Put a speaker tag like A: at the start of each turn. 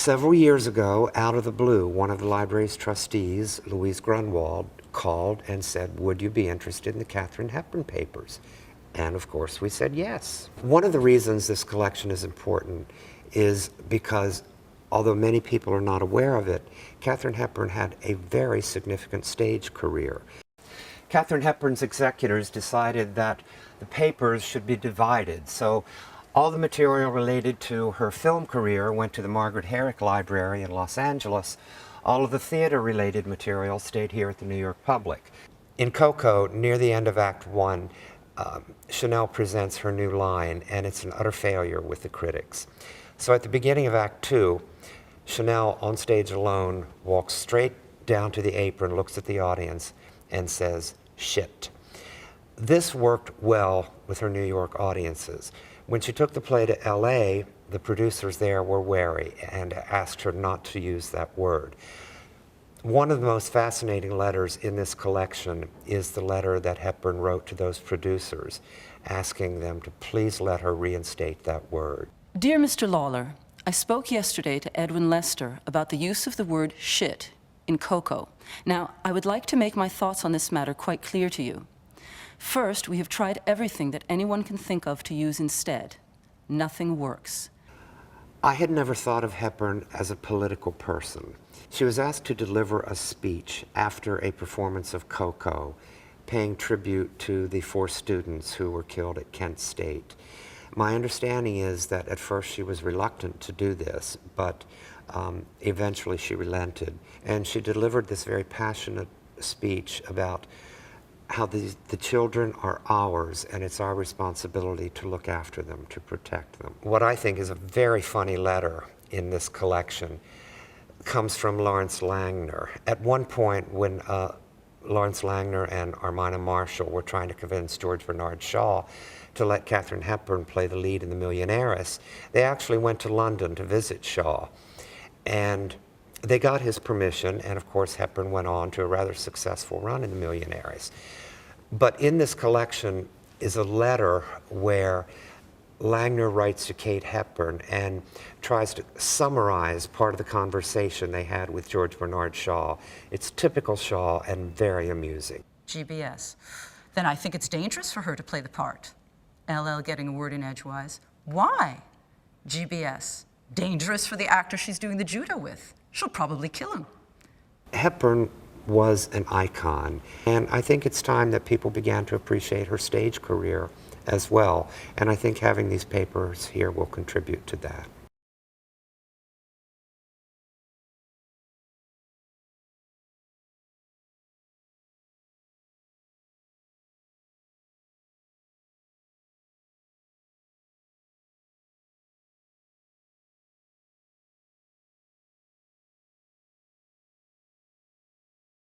A: Several years ago, out of the blue, one of the library's trustees, Louise Grunwald, called and said, would you be interested in the Katharine Hepburn papers? And of course we said yes. One of the reasons this collection is important is because, although many people are not aware of it, Katharine Hepburn had a very significant stage career. Katharine Hepburn's executors decided that the papers should be divided, so all the material related to her film career went to the Margaret Herrick Library in Los Angeles. All of the theater-related material stayed here at the New York Public. In Coco, near the end of Act 1, Chanel presents her new line, and it's an utter failure with the critics. So at the beginning of Act 2, Chanel, on stage alone, walks straight down to the apron, looks at the audience, and says, "Shit." This worked well with her New York audiences. When she took the play to LA, the producers there were wary and asked her not to use that word. One of the most fascinating letters in this collection is the letter that Hepburn wrote to those producers, asking them to please let her reinstate that word.
B: Dear Mr. Lawler, I spoke yesterday to Edwin Lester about the use of the word shit in Coco. Now, I would like to make my thoughts on this matter quite clear to you. First, we have tried everything that anyone can think of to use instead. Nothing works.
A: I had never thought of Hepburn as a political person. She was asked to deliver a speech after a performance of Coco, paying tribute to the 4 students who were killed at Kent State. My understanding is that at first she was reluctant to do this, but eventually she relented. And she delivered this very passionate speech about how the children are ours, and it's our responsibility to look after them, to protect them. What I think is a very funny letter in this collection comes from Lawrence Langner. At one point, when Lawrence Langner and Armina Marshall were trying to convince George Bernard Shaw to let Katharine Hepburn play the lead in The Millionaires, they actually went to London to visit Shaw. And they got his permission, and of course Hepburn went on to a rather successful run in The Millionaires. But in this collection is a letter where Langner writes to Kate Hepburn and tries to summarize part of the conversation they had with George Bernard Shaw. It's typical Shaw and very amusing.
C: GBS. Then I think it's dangerous for her to play the part. LL getting a word in edgewise. Why? GBS. Dangerous for the actor she's doing the judo with. She'll probably kill him.
A: Hepburn was an icon, and I think it's time that people began to appreciate her stage career as well, and I think having these papers here will contribute to that.